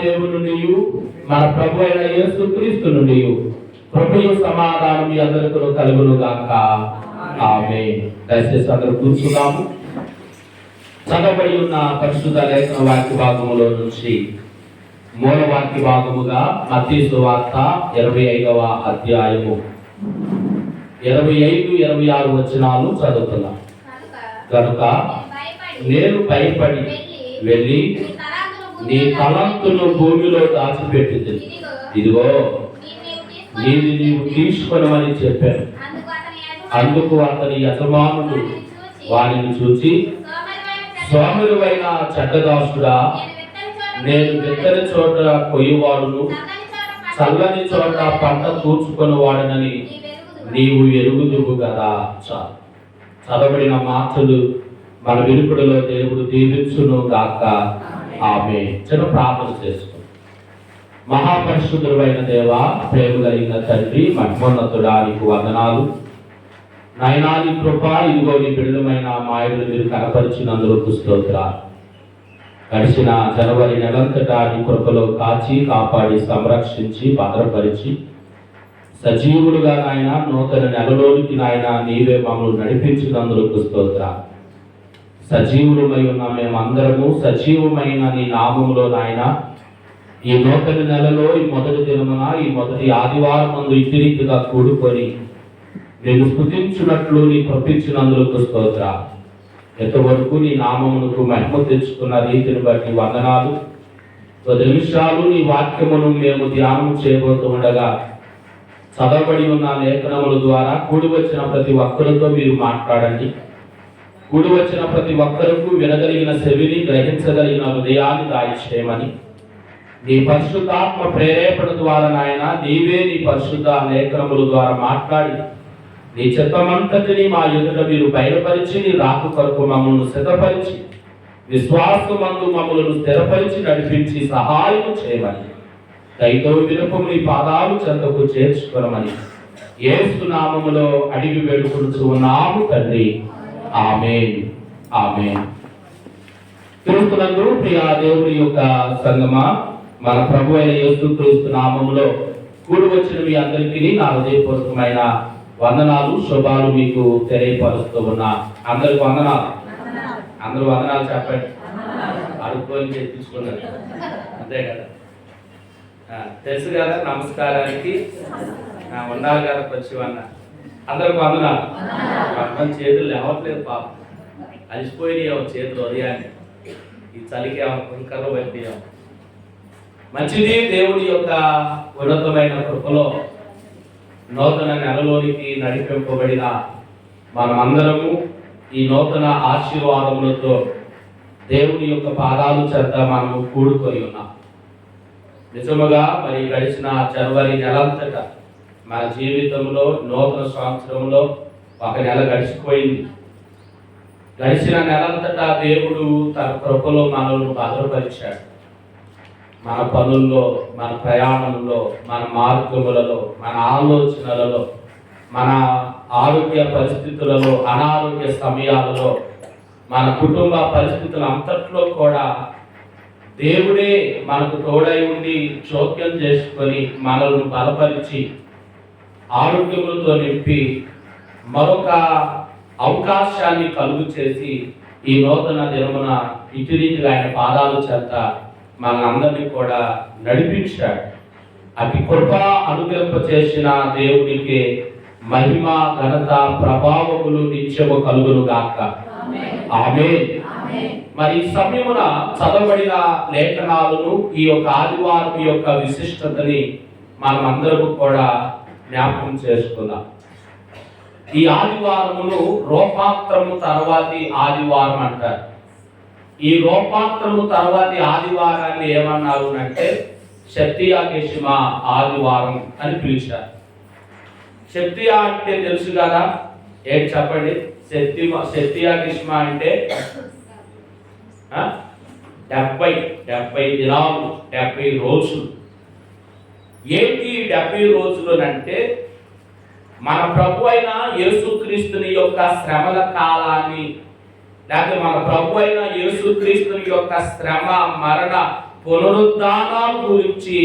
దేవుని నుండి మన ప్రభు అయిన యేసుక్రీస్తు నుండి కృపయు సమాధానం మీ అందరికీ కలుగును గాక. ఆమేన్. దయచేసి అందరూ కూర్చున్నాము. చదవబడి ఉన్న పరిశుద్ధ లేఖన వాక్య భాగములో నుంచి మూల వాక్య భాగముగా మత్తయి సువార్త 25వ అధ్యాయము 25, 26 వచనాలు చదువుతున్నాం. కనుక నేను భయపడి వెళ్ళి నీ తలంతును భూమిలో దాచిపెట్టింది, ఇదిగో నీవు తీసుకొనమని చెప్పాను. అందుకు అతని యజమానుడు వారిని చూచి, సోమరువైన చెడ్డదాసుడా, నేను విత్తని చోట కొయ్యవాడును, చల్లని చోట పంట కూర్చుకొని వాడనని నీవు ఎరుగుదువు కదా. చదవబడిన మాటలు మన వినుకుడిలో దేవుడు దీవించును గాక. ఆమేన్. చిన్న ప్రార్థన చేసుకుంటాం. మహాపరిశుద్ధుడైన దేవా, ప్రేమ కలిగిన తండ్రి, మహోన్నతుడా, నీకు వందనాలు నాయనా. నీ కృప ఇదిగో నీ బిడ్డలమైన మాయలు మీరు కనపరిచినందుకు స్తోత్రాలు. గడిచిన జనవరి నెలంతటా నీ కృపలో కాచి కాపాడి సంరక్షించి భద్రపరిచి సజీవులుగా నాయన నూతన నెలలోనికి నాయన నీవే మమ్మల్ని నడిపించినందుకు స్తోత్రాలు. సజీవులమై ఉన్న మేమందరము సజీవమైన నీ నామములో నాయన ఈ నూతన నెలలో ఈ మొదటి దినమున ఈ మొదటి ఆదివారం ముందు ఇట్టి రీతిగా కూడుకొని నేను స్తుతించున్నట్లు నీ పంపించినందుకు స్తోత్రాలు. ఎంతవరకు నీ నామమునకు మహిమ తెచ్చుకున్న రీతిని బట్టి వందనాలు. 10 నిమిషాలు నీ వాక్యమును మేము ధ్యానం చేయబోతూ ఉండగా చదవబడి ఉన్న లేఖనముల ద్వారా కూడి వచ్చిన ప్రతి ఒక్కరితో మీరు మాట్లాడండి. కూడి వచ్చిన ప్రతి ఒక్కరికి వినగలిగిన చెవిని, గ్రహించగలిగిన హృదయాన్ని దాయిచేయమని నీ పరిశుద్ధాత్మ ప్రేరేపణ ద్వారా నాయన నీవే నీ పరిశుద్ధ లేఖనముల ద్వారా మాట్లాడి నీ చిత్తమంతటిని మా ఎదుట మీరు బయలుపరిచి నీ రాక కొరకు మమ్మల్ని సిద్ధపరిచి విశ్వాసమందు మమ్మల్ని స్థిరపరిచి నడిపించి సహాయం చేయమని దయతో వినపము నీ పాదాలు చెంతకు చేర్చుకోమని యేసు నామములో అడిగి వేడుకొనుచు ఉన్నాము తండ్రి. ఆమేన్. ఆమేన్. క్రీస్తునందు ప్రియ దేవుని యొక్క సంగమా, మన ప్రభు అయిన యేసుక్రీస్తు నామములో కూడి వచ్చిన మీ అందరికీ నా హృదయపూర్వకమైన వందనాలు, శుభాలు మీకు తెలియపరుస్తూ ఉన్నా. అందరికి వందనాలు. అందరూ వందనాలు చెప్పండి. అడుక్కొని తెప్పించుకున్నారు అంతే కదా. తెలుసు కదా నమస్కారానికి ఉండాలి కదా ప్రతివన్న. అందరికి వందనాలు. మన చేతులు లేవట్లేదు పాపం, అలిసిపోయినాయేమో చేతులు ఉదయాన్ని, ఈ చలికి కుంకర్లు పట్టినాం. మంచిది. దేవుడి యొక్క ఉన్నతమైన కృపలో నూతన నెలలోనికి నడిపింపబడిన మనమందరము ఈ నూతన ఆశీర్వాదములతో దేవుని యొక్క పాదాలు చెంత మనము కూడుకొని ఉన్నాం. నిజముగా మరి గడిచిన జనవరి నెలంతటా మన జీవితంలో నూతన సంవత్సరంలో ఒక నెల గడిచిపోయింది. గడిచిన నెలంతటా దేవుడు తన కృపలో మనల్ని భద్రపరిచాడు. మన పనుల్లో, మన ప్రయాణంలో, మన మార్గములలో, మన ఆలోచనలలో, మన ఆరోగ్య పరిస్థితులలో, అనారోగ్య సమయాలలో, మన కుటుంబ పరిస్థితుల అంతట్లో కూడా దేవుడే మనకు తోడై ఉండి జోక్యం చేసుకొని మనల్ని బలపరిచి ఆరోగ్యములతో నింపి మరొక అవకాశాన్ని కలుగు చేసి ఈ నూతన దినమున ఇటు రీతిగా ఆయన పాదాలు చేత మనందరినీ కూడా నడిపించాడు. అతి కృప అనుగ్రహం చేసిన దేవునికి మహిమ, ఘనత, ప్రభావములు నిత్యము కలుగును గాక. ఆమేన్. మరి ఈ సమయమున చదవబడిన లేఖనాలను, ఈ యొక్క ఆదివారం యొక్క విశిష్టతని మనం అందరము కూడా జ్ఞాపకం చేసుకుందాం. ఈ ఆదివారమును రూపాంతరము తర్వాతి ఆదివారం అంటారు. ఈ రూపాంతరము తర్వాతి ఆదివారాన్ని ఏమన్నారు అంటే శక్తియాగేషిమ ఆదివారం అని పిలిచారు. శక్తియా అంటే తెలుసు కదా, ఏంటి చెప్పండి. శక్తియాగేషిమ అంటే 70 దినాలు, 70 రోజులు. ఏంటి 70 రోజులు అంటే మన ప్రభు అయిన యేసుక్రీస్తుని యొక్క శ్రమల కాలాన్ని, లేకపోతే మన ప్రభు అయిన యేసుక్రీస్తుని యొక్క శ్రమ, మరణ, పునరుద్ధానాల గురించి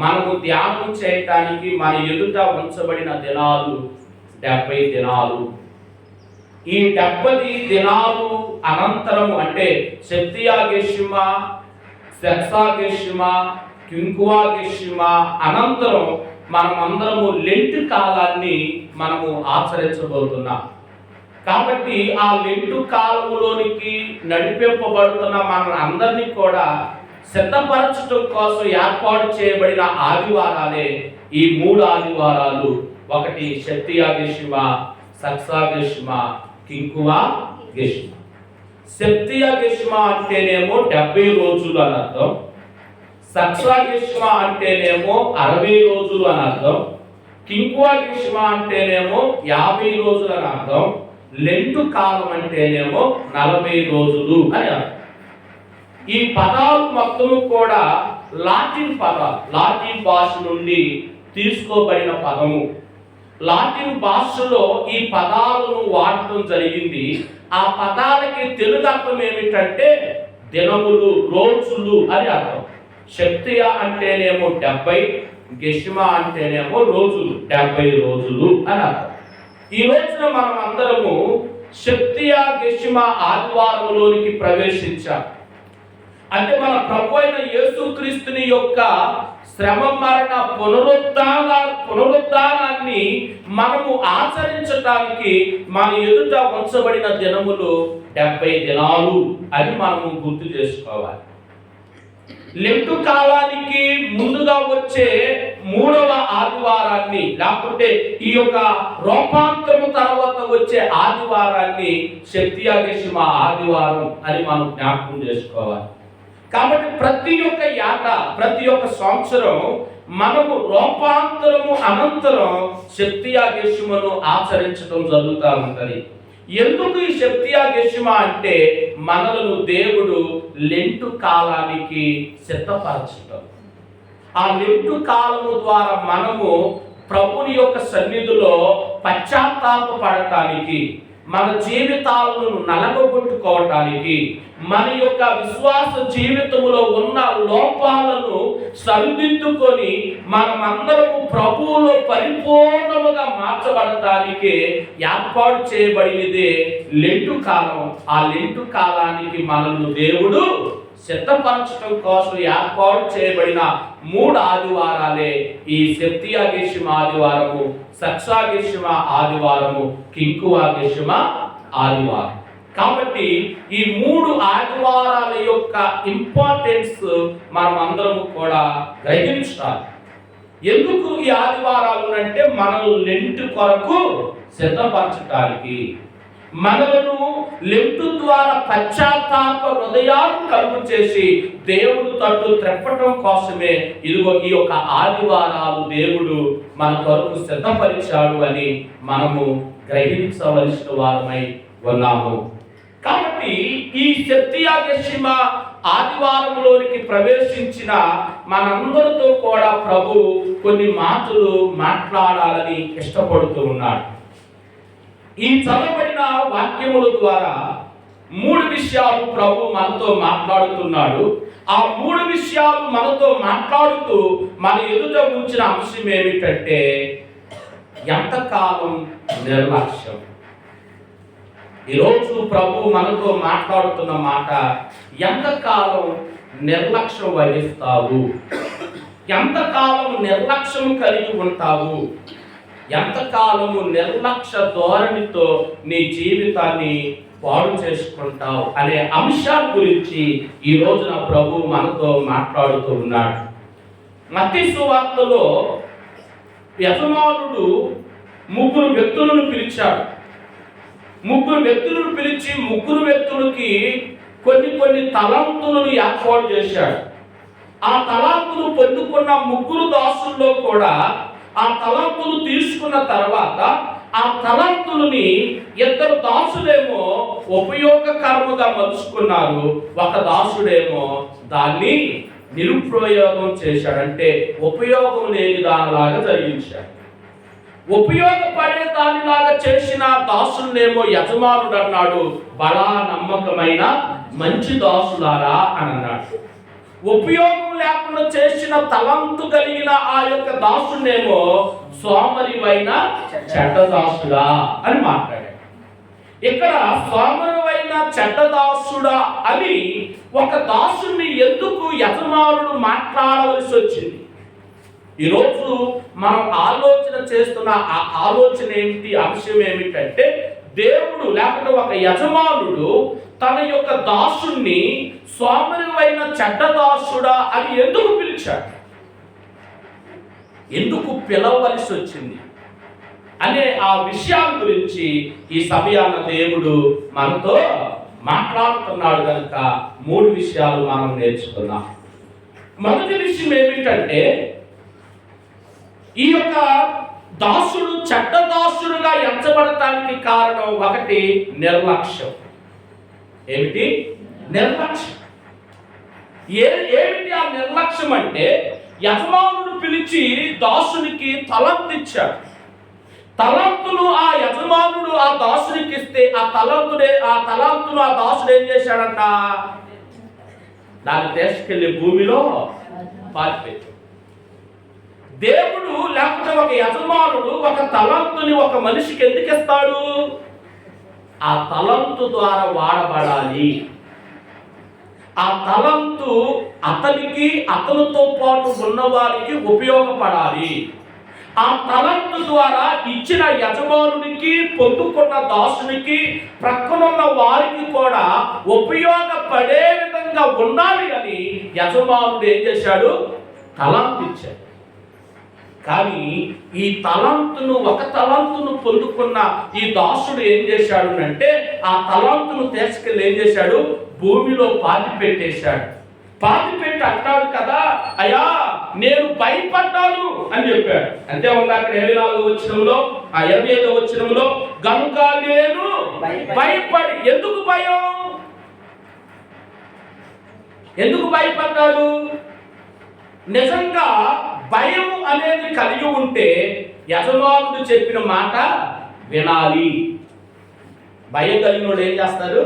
మనము ధ్యానం చేయటానికి మన ఎదుట ఉంచబడిన దినాలు 70 దినాలు. ఈ 70 దినాలు అనంతరము అంటే శక్తియాగేషిమ, సెక్సాగేషిమ, కింకువాగేషిమ అనంతరం మనమందరము లెంట్ కాలాన్ని మనము ఆచరించబోతున్నాం. కాబట్టి ఆ లెంటు కాలములోనికి నడిపింపబడుతున్న మన అందరినీ కూడా సిద్ధపరచడం కోసం ఏర్పాటు చేయబడిన ఆదివారాలే ఈ 3 ఆదివారాలు. ఒకటి శక్తియాగేషిమ, సక్సాగేషిమ, కింకువాగేషిమ. శక్తియాగేషిమ అంటేనేమో 70 రోజులు అని అర్థం, సక్సాగేషిమ అంటేనేమో 60 రోజులు అని అర్థం, కింకువాగేషిమ అంటేనేమో 50 రోజులు అని అర్థం, లెంటు కాలం అంటేనేమో 40 రోజులు అని అర్థం. ఈ పదాలు మొత్తము కూడా లాటిన్ పదాలు, లాటిన్ భాష నుండి తీసుకోబడిన పదము. లాటిన్ భాషలో ఈ పదాలను వాడటం జరిగింది. ఆ పదాలకి తెలుగు అర్థం ఏమిటంటే దినములు, రోజులు అని అర్థం. శక్తియ అంటేనేమో 70, గెషిమ అంటేనేమో రోజులు, 70 రోజులు అని అర్థం. ఈ రోజున మనం అందరము శక్తియాగేషిమ ఆదివారంలోనికి ప్రవేశించాం. అంటే మన ప్రభు అయిన యేసుక్రీస్తుని యొక్క శ్రమ, మరణ, పునరుద్ధానాన్ని మనము ఆచరించడానికి మన ఎదుట ఉంచబడిన దినములు 70 దినాలు అని మనము గుర్తు చేసుకోవాలి. లెంటు కాలానికి ముందుగా వచ్చే 3వ ఆదివారాన్ని, లేకపోతే ఈ యొక్క రూపాంతరము తర్వాత వచ్చే ఆదివారాన్ని శక్తియాగేషిమ ఆదివారం అని మనం జ్ఞాపకం చేసుకోవాలి. కాబట్టి ప్రతి ఒక్క ఏట, ప్రతి ఒక్క సంవత్సరం మనము రూపాంతరము అనంతరం శక్తియాగేశమును ఆచరించడం జరుగుతూ ఉంటది. ఎందుకు ఈ శక్తియాగేశమ అంటే మనలను దేవుడు లెంటు కాలానికి సిద్ధపరచడం. ఆ లెంటు కాలము ద్వారా మనము ప్రభుని యొక్క సన్నిధిలో పశ్చాత్తాపపడటానికి, మన జీవితాలను నలగొట్టుకోవటానికి, మన యొక్క విశ్వాస జీవితంలో ఉన్న లోపాలను సరిదిద్దుకొని మనమందరము ప్రభువులో పరిపూర్ణముగా మార్చబడటానికి ఏర్పాటు చేయబడినదే లెంటు కాలం. ఆ లెంటు కాలానికి మనల్ని దేవుడు సిద్ధపరచడం కోసం ఏర్పాటు చేయబడిన 3 ఆదివారాలే ఈ శక్తియాగేశమ ఆదివారము, సత్సాగేశమ ఆదివారము, కింకువాగేశమ ఆదివారం. కాబట్టి ఈ 3 ఆదివారాల యొక్క ఇంపార్టెన్స్ మనం అందరము కూడా గ్రహించాలి. ఎందుకు ఈ ఆదివారాలు అంటే మనల్ని లెంటు కొరకు సిద్ధపరచడానికి, మనలను లెంటు ద్వారా పశ్చాత్తాప హృదయాలు కలుగు చేసి దేవుడు తట్టు త్రెప్పటం కోసమే ఇదిగో ఈ యొక్క ఆదివారాలు దేవుడు మన కొరకు సిద్ధపరిచాడు అని మనము గ్రహించవలసిన వారమై ఉన్నాము. కాబట్టి ఈ శక్తియాగేశమ ఆదివారంలోనికి ప్రవేశించిన మనందరితో కూడా ప్రభు కొన్ని మాటలు మాట్లాడాలని ఇష్టపడుతూ ఉన్నాడు. ఈ చదవబడిన వాక్యముల ద్వారా 3 విషయాలు ప్రభు మనతో మాట్లాడుతున్నాడు. ఆ 3 విషయాలు మనతో మాట్లాడుతూ మన ఎదుట ఉంచిన అంశం ఏమిటంటే ఎంతకాలం నిర్లక్ష్యం. ఈరోజు ప్రభు మనతో మాట్లాడుతున్న మాట, ఎంతకాలం నిర్లక్ష్యం వహిస్తావు, ఎంతకాలం నిర్లక్ష్యం కలిగి ఉంటావు, ఎంతకాలము నిర్లక్ష్య ధోరణితో నీ జీవితాన్ని పాడు చేసుకుంటావు అనే అంశాల గురించి ఈ రోజున ప్రభు మనతో మాట్లాడుతూ ఉన్నాడు. మత్తయి సువార్తలో యజమానుడు 3 వ్యక్తులను పిలిచాడు. 3 వ్యక్తులను పిలిచి 3 వ్యక్తులకి కొన్ని తలాంతులను ఏర్పాటు చేశాడు. ఆ తలాంతులు పొందుకున్న 3 దాసుల్లో కూడా ఆ తలాంతులు తీసుకున్న తర్వాత ఆ తలాంతులని 2 దాసులేమో ఉపయోగకరముగా మలుచుకున్నారు, ఒక దాసుడేమో దాన్ని నిరుపయోగం చేశాడు. అంటే ఉపయోగం లేని దానిలాగా జరిగించాడు. ఉపయోగపడే దానిలాగా చేసిన దాసులనేమో యజమానుడు అన్నాడు, బలా నమ్మకమైన మంచి దాసులారా అని అన్నాడు. ఉపయోగం లేకుండా చేసిన తలంతు కలిగిన ఆ యొక్క దాసునేమో సోమరివైన చెడ్డదాసుడా అని మాట్లాడాడు. ఇక్కడ సోమరివైన చెడ్డదాసుడా అని ఒక దాసుని ఎందుకు యజమానుడు మాట్లాడవలసి వచ్చింది? ఈరోజు మనం ఆలోచన చేస్తున్న ఆ ఆలోచన ఏమిటి, అంశం ఏమిటంటే దేవుడు లేకపోతే ఒక యజమానుడు తన యొక్క దాసుని సోమరివైన చెడ్డదాసుడా అని ఎందుకు పిలిచాడు, ఎందుకు పిలవలసి వచ్చింది అనే ఆ విషయాల గురించి ఈ సమయాన దేవుడు మనతో మాట్లాడుతున్నాడు. కనుక 3 విషయాలు మనం నేర్చుకున్నాం. మొదటి విషయం ఏమిటంటే ఈ యొక్క దాసుడు చెడ్డ దాసుడుగా ఎంచబడటానికి కారణం 1 నిర్లక్ష్యం. ఏమిటి? నిర్లక్ష్యం. ఏమిటి ఆ నిర్లక్ష్యం అంటే యజమానుడు పిలిచి దాసునికి తలంతు ఇచ్చాడు. తలంతును ఆ యజమానుడు ఆ దాసునికి ఇస్తే ఆ తలంతును ఆ దాసుడు ఏం చేశాడంట? దాన్ని తీసుకెళ్లి భూమిలో పాతిపెట్టాడు. దేవుడు లేకపోతే ఒక యజమానుడు ఒక తలంతుని ఒక మనిషికి ఎందుకు ఇస్తాడు? ఆ తలంతు ద్వారా వాడబడాలి. ఆ తలంతు అతనికి అతనితో పాటు ఉన్నవారికి ఉపయోగపడాలి. ఆ తలంతు ద్వారా ఇచ్చిన యజమానునికి పొందుకున్న దాసునికి ప్రక్కనున్న వారికి కూడా ఉపయోగపడే విధంగా ఉండాలి అని యజమానుడు ఏం చేశాడు? తలంతు ఇచ్చాడు. కానీ ఈ తలంతును ఒక తలంతును పొందుకున్న ఈ దాసుడు ఏం చేశాడు అంటే ఆ తలంతును తీసుకెళ్ళి ఏం చేశాడు? భూమిలో పాతి పెట్టేశాడు. పాతి పెట్టి అంటాడు కదా, అయ్యా నేను భయపడ్డాను అని చెప్పాడు. అంతే ఉంది అక్కడ 24వ వచనంలో, 25వ వచనంలో, గనుక నేను భయపడి. ఎందుకు భయం? ఎందుకు భయపడ్డాడు? నిజంగా భయం అనేది కలిగి ఉంటే యజమానుడు చెప్పిన మాట వినాలి. భయం కలిగినోడు ఏం చేస్తారు?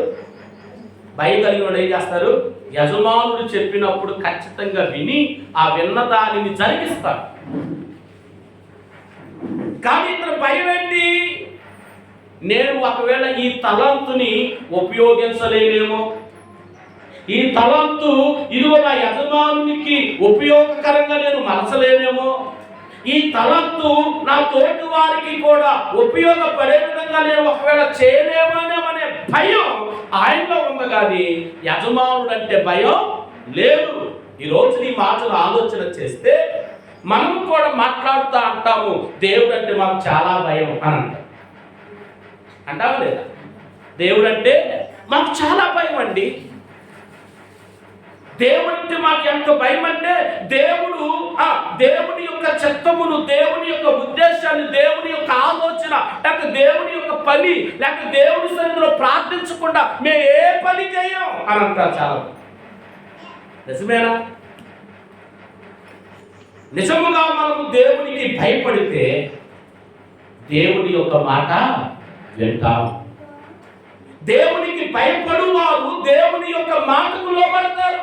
యజమానుడు చెప్పినప్పుడు ఖచ్చితంగా విని ఆ విన్న దానిని జరిగిస్తాడు. కానీ ఇక్కడ భయం ఏంటి? నేను ఒకవేళ ఈ తలంతుని ఉపయోగించలేనేమో, ఈ తలంతు ఇదిగో నా యజమానునికి ఉపయోగకరంగా నేను మలచలేనేమో, ఈ తలంతు నా తోటి వారికి కూడా ఉపయోగపడే విధంగా నేను ఒకవేళ చేయలేమనే భయం ఆయనలో ఉంది. కానీ యజమానుడు అంటే భయం లేదు. ఈరోజు ఈ మాటలు ఆలోచన చేస్తే మనము కూడా మాట్లాడుతూ అంటాము, దేవుడు అంటే మాకు చాలా భయం అని అంటాము లేదా? దేవుడు అంటే మాకు చాలా భయం అండి. దేవుడికి మాకు ఎంత భయం అంటే దేవుని యొక్క చిత్తమును, దేవుని యొక్క ఉద్దేశాన్ని, దేవుని యొక్క ఆలోచన, లేక దేవుని యొక్క పని, లేక దేవుని సన్నిధిలో ప్రార్థించకుండా మేము ఏ పని చేయం అని అంటారు చాలా. నిజమేనా? నిజముగా మనము దేవునికి భయపడితే దేవుని యొక్క మాట వింటాం. దేవునికి భయపడు వారు దేవుని యొక్క మాటకు లోబడతారు.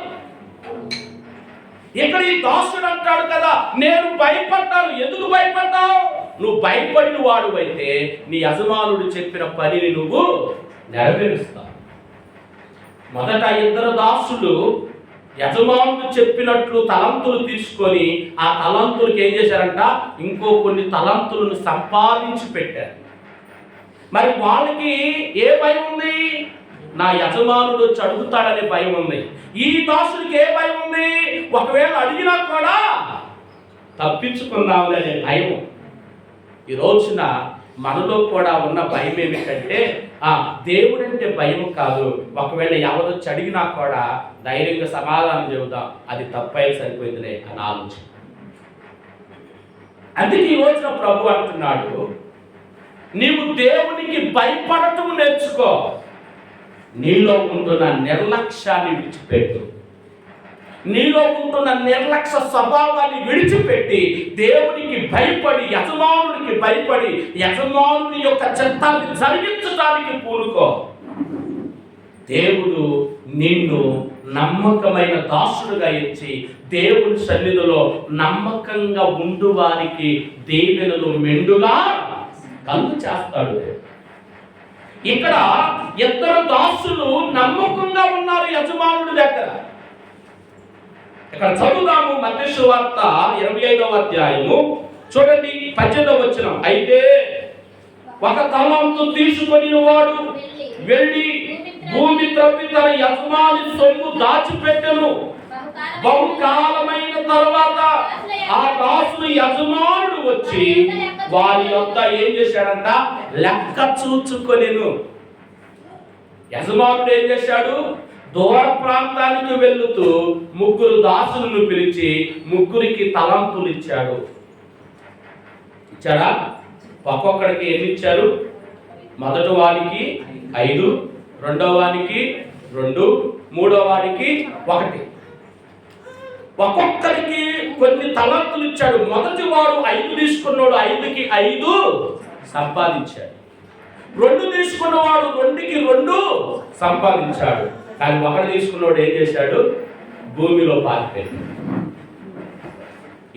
ఇక్కడ ఈ దాసుడు అంటాడు కదా, నేను భయపడ్డాను. ఎందుకు భయపడ్డావు? నువ్వు భయపడిన వాడు అయితే నీ యజమానుడు చెప్పిన పనిని నువ్వు నెరవేరుస్తావు. మొదట 2 దాసులు యజమానుడు చెప్పినట్లు తలంతులు తీసుకొని ఆ తలంతులకు ఏం చేశారంట? ఇంకో కొన్ని తలంతులను సంపాదించి పెట్టారు. మరి వాళ్ళకి ఏ భయం ఉంది? నా యజమానుడు వచ్చి అడుగుతాడనే భయం ఉంది. ఈ దాసుడికి ఏ భయం ఉంది? ఒకవేళ అడిగినా కూడా తప్పించుకుందాం అనే భయం. ఈ రోజున మనలో కూడా ఉన్న భయం ఏమిటంటే దేవుడంటే భయం కాదు, ఒకవేళ ఎవరొచ్చి అడిగినా కూడా ధైర్యంగా సమాధానం చెబుదాం, అది తప్పై సరిపోయిందిలే అని ఆలోచన. అందుకే ఈ రోజున ప్రభు అంటున్నాడు, నీవు దేవునికి భయపడటం నేర్చుకో, నీలో ఉంటున్న నిర్లక్ష్యాన్ని విడిచిపెట్టు, నీలో ఉంటున్న నిర్లక్ష్య స్వభావాన్ని విడిచిపెట్టి దేవునికి భయపడి, యజమానునికి భయపడి, యజమానుని యొక్క చిత్తాన్ని జరిగించడానికి పూనుకో. దేవుడు నిన్ను నమ్మకమైన దాసుడుగా ఇచ్చి దేవుని సన్నిధిలో నమ్మకంగా ఉండు వారికి దీవెనలు మెండుగా కలుగు చేస్తాడు. ఇక్కడ 2 దాసులు నమ్మకంగా ఉన్నారు యజమానుడి దగ్గర. ఇక్కడ చదువుదాము మత్తయి సువార్త 25వ అధ్యాయము చూడండి 18వ వచనం. అయితే ఒక తలంతు తీసుకొని వాడు వెళ్ళి భూమి త్రవ్వి తన యజమాని సొమ్ము దాచిపెట్టెను. బహుకాలమైన తర్వాత ఆ దాసుడు యజమానుడు వచ్చి వారి యొక్క ఏం చేశాడంట? లెక్క చూచుకొనెను. యజమానుడు ఏం చేశాడు? దూర ప్రాంతానికి వెళుతూ 3 దాసులను పిలిచి 3కి తలంతులు ఇచ్చాడు. ఇచ్చాడా? ఒక్కొక్కడికి ఎన్ని ఇచ్చారు? మొదటి వాడికి 5, రెండవ వాడికి 2, మూడో వాడికి 1. ఒక్కొక్కరికి కొన్ని తలంతులు ఇచ్చాడు. మొదటి వాడు 5 తీసుకున్నాడు, 5కి 5 సంపాదించాడు. 2 తీసుకున్నవాడు 2కి 2 సంపాదించాడు. కానీ 1 తీసుకున్నవాడు ఏం చేశాడు? భూమిలో పారిపోయాడు.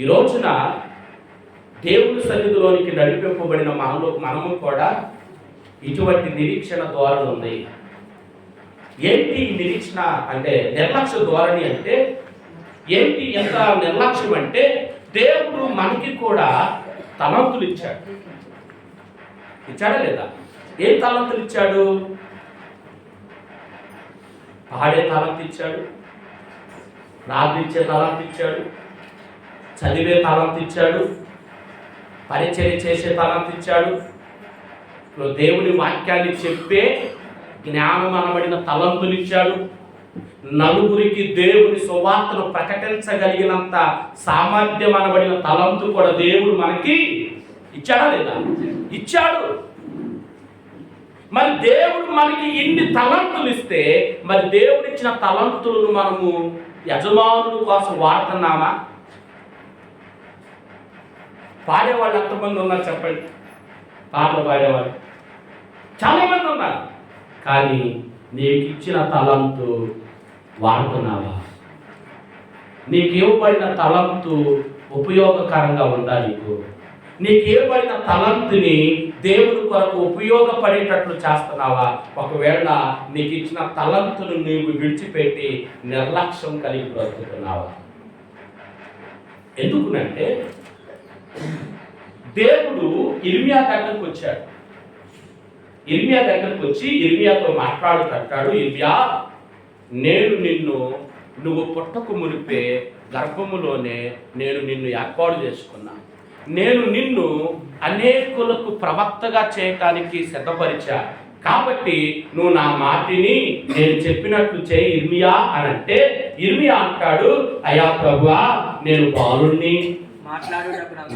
ఈ రోజున దేవుని సన్నిధిలోనికి నడిపింపబడిన మనము కూడా ఇటువంటి నిరీక్షణ ధోరణి ఉంది. ఏంటి నిరీక్షణ అంటే? నిర్లక్ష్య ధోరణి అంటే ఏంటి? ఎంత నిర్లక్ష్యం అంటే దేవుడు మనకి కూడా తలంతులు ఇచ్చాడు. ఇచ్చాడా లేదా? ఏం తలంతులు ఇచ్చాడు? పాడే తలంతు ఇచ్చాడు, ప్రార్థించే తలంతు ఇచ్చాడు, చదివే తలంతు ఇచ్చాడు, పరిచర్య చేసే తలంతు ఇచ్చాడు, దేవుని వాక్యాన్ని చెప్పే జ్ఞానం అనబడిన తలంతులు ఇచ్చాడు. నలుగురికి దేవుని సువార్తను ప్రకటించగలిగినంత సామర్థ్యం అనబడిన తలంతు కూడా దేవుడు మనకి ఇచ్చాడా లేదా? ఇచ్చాడు. మరి దేవుడు మనకి ఇన్ని తలంతులు ఇస్తే మరి దేవుడు ఇచ్చిన తలంతులను మనము యజమానుల కోసం వాడుతున్నామా? పాడేవాళ్ళు ఎంతమంది ఉన్నారు చెప్పండి? పాటలు పాడేవాళ్ళు చాలా మంది ఉన్నారు. కానీ నీకు ఇచ్చిన తలంతు వాడుతున్నావా? నీకు ఇవ్వబడిన తలంతు ఉపయోగకరంగా ఉందా? నీకు ఇవ్వబడిన తలంతుని దేవుని కొరకు ఉపయోగపడేటట్లు చేస్తున్నావా? ఒకవేళ నీకు ఇచ్చిన తలంతును నీవు విడిచిపెట్టి నిర్లక్ష్యం కలిగి బ్రతుకుతున్నావా? ఎందుకునంటే దేవుడు ఇర్మియా దగ్గరకు వచ్చాడు. ఇర్మియా దగ్గరకు వచ్చి ఇర్మియాతో మాట్లాడుతుంటాడు, ఇర్మియా, నేను నువ్వు పుట్టకు మునిపే గర్భములోనే నేను నిన్ను ఏర్పాటు చేసుకున్నా. నేను నిన్ను అనేకులకు ప్రవక్తగా చేయటానికి సిద్ధపరిచా. కాబట్టి నువ్వు నా మాటిని నేను చెప్పినట్లు చేయి ఇర్మియా అని అంటే, ఇర్మియా అంటాడు, అయ్యా ప్రభువా, నేను బాలుణ్ణి,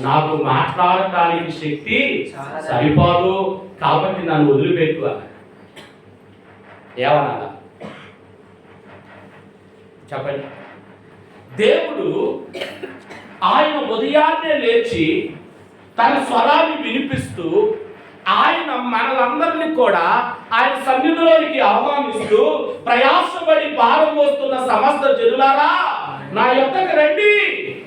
నాకు మాట్లాడటానికి శక్తి సరిపోదు, కాబట్టి నన్ను వదిలిపెట్టు అని. ఏమన్నా చెప్పండి? దేవుడు ఆయన ఉదయాన్నే లేచి తన స్వరాన్ని వినిపిస్తూ ఆయన మనలందరినీ కూడా ఆయన సన్నిధిలోనికి ఆహ్వానిస్తూ, ప్రయాసపడి భారం మోస్తున్న సమస్త జనులారా నా యొద్దకు రండి,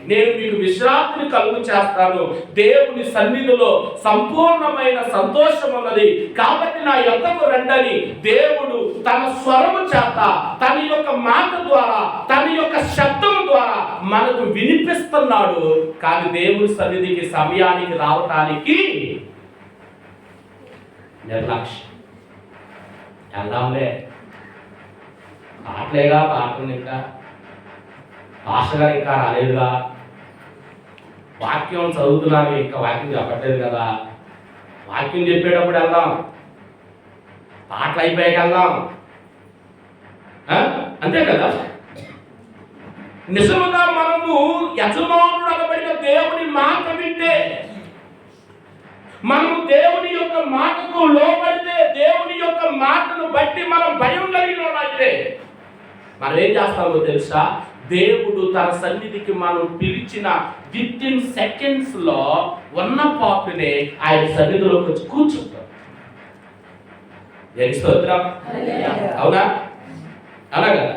నేను మీకు విశ్రాంతిని కలుగు చేస్తాను. దేవుని సన్నిధిలో సంపూర్ణమైన సంతోషం ఉన్నది, కాబట్టి నా యొద్దకు రండని దేవుడు తన స్వరము చేత, తన యొక్క మాట ద్వారా, తన యొక్క శబ్దం ద్వారా మనకు వినిపిస్తున్నాడు. కానీ దేవుని సన్నిధికి సమయానికి రావటానికి నిర్లక్ష్యం. వెళ్దాంలే, పాటలేగా పాటలు, ఇంకా భాషగా ఇంకా రాలేదుగా, వాక్యం చదువుతున్నారు, ఇంకా వాక్యం చెప్పట్లేదు కదా, వాక్యం చెప్పేటప్పుడు వెళ్దాం, పాటలు అయిపోయాక వెళ్దాం, అంతే కదా. నిజముగా మనము యజమానుడు అనబడిన దేవుని మాట వింటే, మనము దేవుని యొక్క మాటకు లోబడితే, దేవుని యొక్క మాటను బట్టి మనం భయం కలిగిన వాళ్ళైతే మనం ఏం చేస్తామో తెలుసా? దేవుడు తన సన్నిధికి మనం పిలిచిన వితిన్ సెకండ్స్ లో ఉన్న పాపునే ఆయన సన్నిధిలోకి వచ్చి కూర్చుంటాం. స్తోత్రం. అవునా? అలా కదా.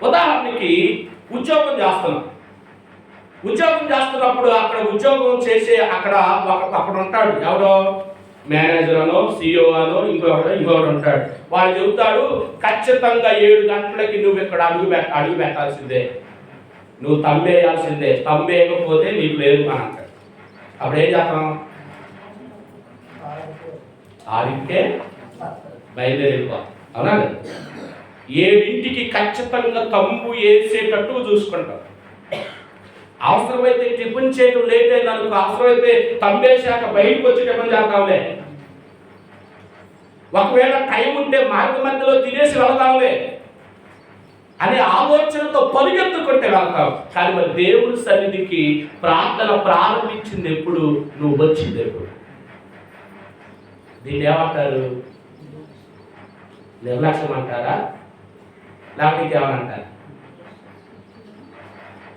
ఉదాహరణకి ఉద్యోగం చేస్తున్నప్పుడు అక్కడ ఉద్యోగం చేసే అక్కడ ఉంటాడు, ఎవరో మేనేజర్ అనో సిఇఓ అనో ఇంకొకడు ఉంటాడు. వాడు చెబుతాడు, ఖచ్చితంగా 7 గంటలకి నువ్వు ఇక్కడ అడుగు పెట్టాల్సిందే, నువ్వు తంబేయాల్సిందే, తంబేయకపోతే నీకు లేదు అని అంటాడు. అప్పుడు ఏం చేస్తాం? 6కే బయలుదేరిపోతాం. అవునా? 7ంటికి ఖచ్చితంగా తంబు వేసేటట్టు చూసుకుంటాం. అవసరమైతే టిఫిన్ చేయడం లేట్ అయింది అనుకో, అవసరమైతే తంబేశాక బయటకు వచ్చి టిఫిన్ చేద్దాంలే, ఒకవేళ టైం ఉంటే మార్గ మధ్యలో తినేసి వెళదాంలే అనే ఆలోచనతో పరిగెత్తుకుంటే వెళ్తాం. కానీ మరి దేవుని సన్నిధికి ప్రార్థన ప్రారంభించింది ఎప్పుడు? నువ్వు వచ్చింది ఎప్పుడు? దీన్ని ఏమంటారు? నిర్లక్ష్యం అంటారా, లేకపోతే ఇంకేమనంటారా?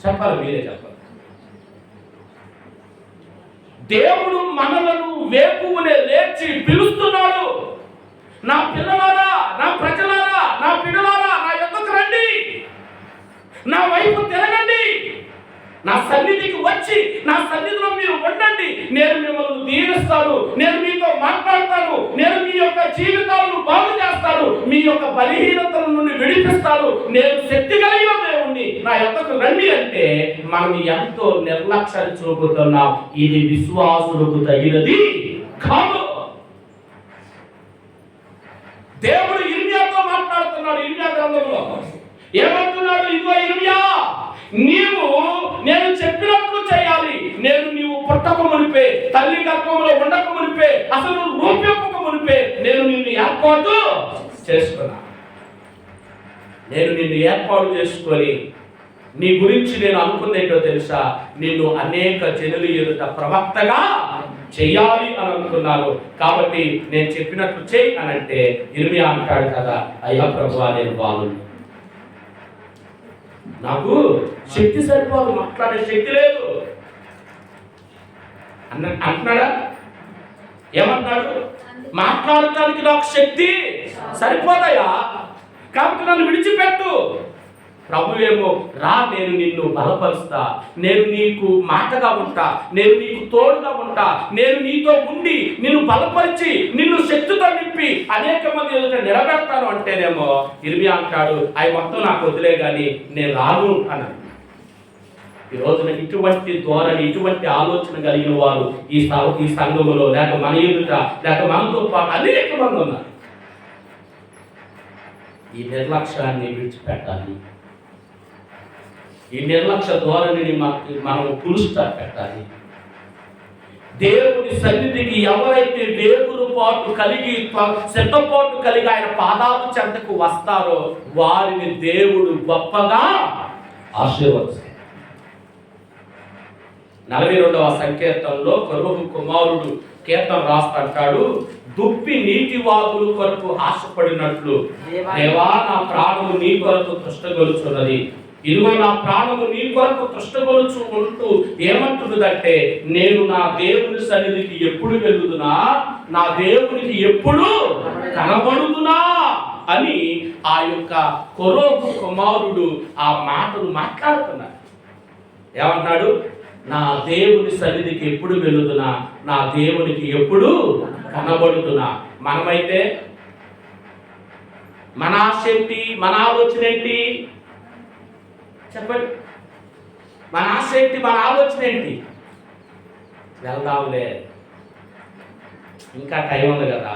చెప్పాలి, మీరే చెప్పాలి. దేవుడు మనలను వేకువనే లేచి పిలుస్తున్నాడు. నా పిల్లలారా, నా ప్రజలారా, నా బిడ్డలారా, నా యొద్దకు రండి, నా వైపు తిరగండి, నా సన్నిధికి వచ్చి నా సన్నిధిలో మీరు ఉండండి, నేను మిమ్మల్ని దీవిస్తాను, నేను మీతో మాట్లాడతాను, నేను మీ యొక్క జీవితాలను బాగు చేస్తాను, మీ యొక్క బలహీనతల నుండి విడిపిస్తాను, నేను శక్తి కలిగిన దేవుణ్ణి, నా యొద్దకు రండి అంటే మనం ఎంతో నిర్లక్ష్యం చూపుతున్నాం. ఇది విశ్వాసులకు తగినది కాదు. దేవుడు ఇర్మియాతో మాట్లాడుతున్నాడు. ఇర్మియా గ్రంథంలో ఏమంటున్నాడు? ఇదిగో ఇర్మియా, నేను చెప్పినట్లు చేయాలి. నీవు పుట్టక మునిపే, తల్లి గర్భంలో ఉండక మునిపే, అసలు రూపింపక మునిపే నేను నిన్ను ఏర్పాటు చేసుకున్నా. నేను నిన్ను ఏర్పాటు చేసుకొని నీ గురించి నేను అనుకునేటో తెలుసా, నిన్ను అనేక జనుల ఎదుట ప్రవక్తగా చెయ్యాలి అని అనుకున్నాను. కాబట్టి నేను చెప్పినట్లు చెయ్యి అని అంటే ఇర్మియా అంటాడు కదా, అయ్యా ప్రభువా నేను బాగుంది, నాకు శక్తి సరిపోదు, మాట్లాడే శక్తి లేదు అంటున్నాడా? ఏమంటున్నాడు? మాట్లాడటానికి నాకు శక్తి సరిపోదయా, కాబట్టి నన్ను విడిచిపెట్టు. ప్రభువేమో రా, నేను నిన్ను బలపరుస్తా, నేను నీకు మాటగా ఉంటా, నేను నీకు తోడుగా ఉంటా, నేను నీతో ఉండి నిన్ను బలపరిచి నిన్ను శక్తితో నింపి అనేక మంది ఎదుట నిలబెడతాను అంటేనేమో ఇర్మియా అంటాడు, అవి మొత్తం నాకు వదిలే కానీ నేను రాను అన్నాడు. ఈ రోజున ఇటువంటి ధోరణి, ఇటువంటి ఆలోచన కలిగిన వారు ఈ సంఘములో లేక మన ఎదుట లేక మనతో పాటు అనేక మంది ఉన్నారు. ఈ నిర్లక్ష్యాన్ని విడిచిపెట్టాలి. ఈ నిర్లక్ష్య ధోరణిని మనం పులుస్తా పెట్టాలి. దేవుని సన్నిధికి ఎవరైతే వేగురుపాటు కలిగి సిద్ధపాటు కలిగి ఆయన పాదాలు చెంతకు వస్తారో వారిని దేవుడు గొప్పగా ఆశీర్వదిస్తాడు. 42వ సంకీర్తనలో కరువు కుమారుడు కీర్తన రాస్తాడు, దుప్పి నీటి వాగులు కొరకు ఆశపడినట్లు దేవా నా ప్రాణము నీ కొరకు తృష్టగొలుచున్నది. ఇదిగో నా ప్రాణము నీ కొరకు తృష్టగొలుచు ఉంటూ ఏమంటున్నదంటే, నేను నా దేవుని సన్నిధికి ఎప్పుడు వెళ్తున్నా, నా దేవునికి ఎప్పుడు కనబడుతున్నా అని ఆ యొక్క కొరోబు కుమారుడు ఆ మాటలు మాట్లాడుతున్నాడు. ఏమన్నాడు? నా దేవుని సన్నిధికి ఎప్పుడు వెళుతున్నా, నా దేవునికి ఎప్పుడు కనబడుతున్నా. మనమైతే మన ఆశ ఏంటి, మన ఆలోచన ఏంటి చెప్పండి? మన ఆశ ఏంటి, మన ఆలోచన ఏంటి? వెళ్దాంలే, ఇంకా టైం ఉంది కదా,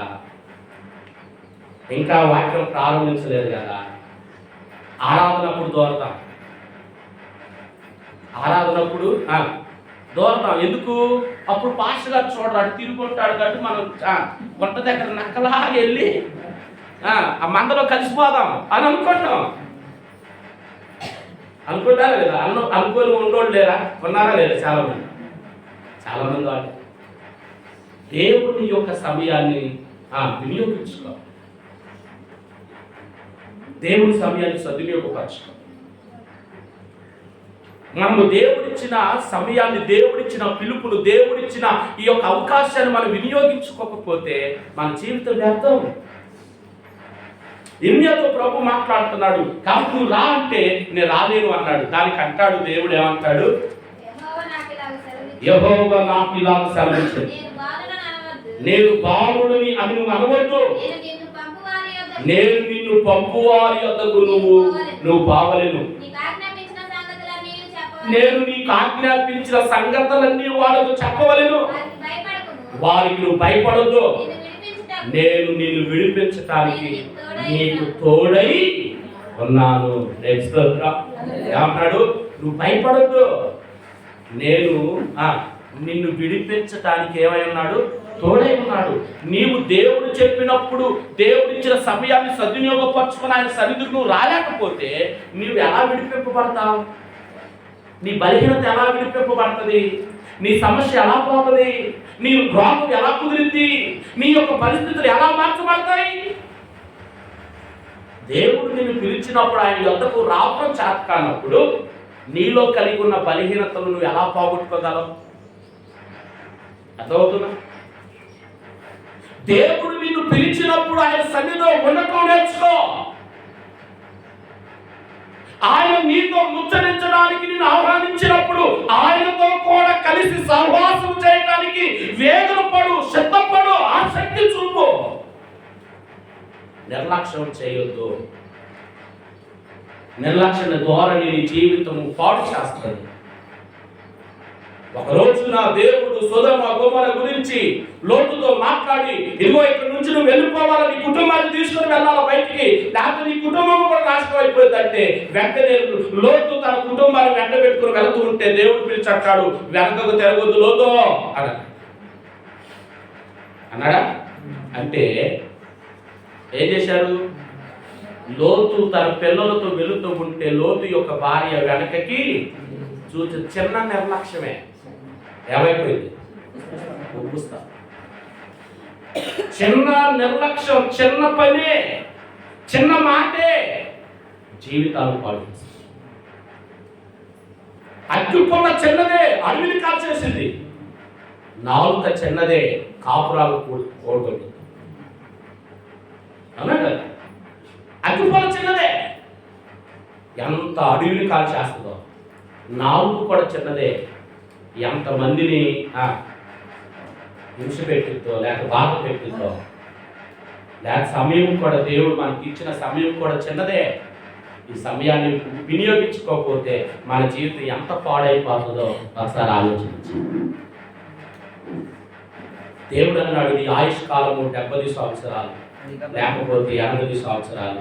ఇంకా వాక్యం ప్రారంభించలేదు కదా, ఆరాధనప్పుడు దూరతాం, ఆరాధనప్పుడు దూరతాం. ఎందుకు? అప్పుడు పాస్టర్ గారు చూడరాడు, తిరుగుంటాడు కాబట్టి మనం గుంట దగ్గర నక్కలాగా వెళ్ళి ఆ మందలో కలిసిపోదాం అని అనుకుంటాం. అనుకుంటారా లేదా? అనుకోని ఉండోళ్ళు లేరా? ఉన్నారా లేదా? చాలా మంది వాళ్ళు దేవుని యొక్క సమయాన్ని వినియోగించుకో, దేవుని సమయాన్ని సద్వినియోగపరచుకో. మనము దేవుడిచ్చిన సమయాన్ని, దేవుడిచ్చిన పిలుపును, దేవుడిచ్చిన ఈ యొక్క అవకాశాన్ని మనం వినియోగించుకోకపోతే మన జీవితం వ్యర్థం. ఇర్మియాతో ప్రభు మాట్లాడుతున్నాడు, కాబట్టి నువ్వు రా అంటే నేను రాలేను అన్నాడు. దానికి అంటాడు దేవుడు, ఏమంటాడు? యెహోవా నాకు ఇలాగ సెలవిచ్చాడు, నేను బాలుడిని అని నువ్వు అనవద్దు, నేను నిన్ను పంపువారి వద్దకు నువ్వు పావలేను. నేను నీకు ఆజ్ఞాపించిన సంగతులన్నీ వాళ్ళకు చెప్పవలెను, వారికి నువ్వు భయపడొద్దు, నేను నిన్ను విడిపించటానికి నీకు తోడై ఉన్నాను. ఏమన్నాడు? నువ్వు భయపడొద్దు, నేను నిన్ను విడిపించటానికి ఏమై ఉన్నాడు? తోడై ఉన్నాడు. నీవు దేవుడు చెప్పినప్పుడు, దేవుడిచ్చిన సమయాన్ని సద్వినియోగపరచుకుని ఆయన సన్నిధికి నువ్వు రాలేకపోతే నీవు ఎలా విడిపింపబడతావు? నీ బలహీనత ఎలా విడిపింపబడుతుంది? నీ సమస్య ఎలా పోతుంది? నీ రోగం ఎలా కుదిరింది? నీ యొక్క పరిస్థితులు ఎలా మార్చబడతాయి? దేవుడు నిన్ను పిలిచినప్పుడు, ఆయన యొద్దకు రావడం చేత కానప్పుడు నీలో కలిగి ఉన్న బలహీనతను నువ్వు ఎలా పోగొట్టుకోగలవు? అర్థమవుతున్నా? దేవుడు నిన్ను పిలిచినప్పుడు ఆయన సన్నిధిలో ఉండటం నేర్చుకో. ఆయన నీతో ముచ్చరించడానికి నిన్ను ఆహ్వానించినప్పుడు ఆయనతో కూడా కలిసి సహవాసం చేయడానికి వేగపడు, సిద్ధపడు, ఆసక్తి చూపు. నిర్లక్ష్యం చేయొద్దు. నిర్లక్ష్య ధోరణి నీ జీవితము పాడు చేస్తుంది. ఒకరోజు నా దేవుడు సొదొమ గొమొర గురించి లోతుతో మాట్లాడి, ఇదిగో ఇక్కడ నుంచి నువ్వు వెళ్ళిపోవాలి, నీ కుటుంబాన్ని తీసుకుని వెళ్ళాలి బయటికి, లేకపోతే నీ కుటుంబం కూడా నాశనం అయిపోయింది అంటే వెంటనే లోతు తన కుటుంబాన్ని వెంట పెట్టుకుని వెళ్తూ ఉంటే దేవుడు పిలిచాడు, వెనకకు తిరగొద్దు లోతు అన్నాడా? అంటే ఏం చేశాడు? లోతు తన పిల్లలతో వెళుతూ ఉంటే లోతు యొక్క భార్య వెనకకి చూసి చిన్న నిర్లక్ష్యమే ఏమైపోయింది, ఒప్పుస్తా. చిన్న నిర్లక్ష్యం, చిన్న పనే, చిన్న మాటే జీవితాలు పాడు. అగ్గిపుల్ల చిన్నదే అడవిని కాల్చేసింది, నాలుక చిన్నదే కాపురాలు కోరుకుంది. అవునా కదా? అగ్గిపుల్ల చిన్నదే ఎంత అడవిని కాల్చేస్తుందో, నాలుగు కూడా చిన్నదే ఎంతమందిని హింస పెట్టిద్దో, లేక బాధ పెట్టిద్దో, లేక సమయం కూడా దేవుడు మనకి ఇచ్చిన సమయం కూడా చిన్నదే. ఈ సమయాన్ని వినియోగించుకోకపోతే మన జీవితం ఎంత పాడైపోతుందో ఒకసారి ఆలోచించి. దేవుడు అన్నాడు, నీ ఆయుష్ కాలము 70 సంవత్సరాలు లేకపోతే 80 సంవత్సరాలు,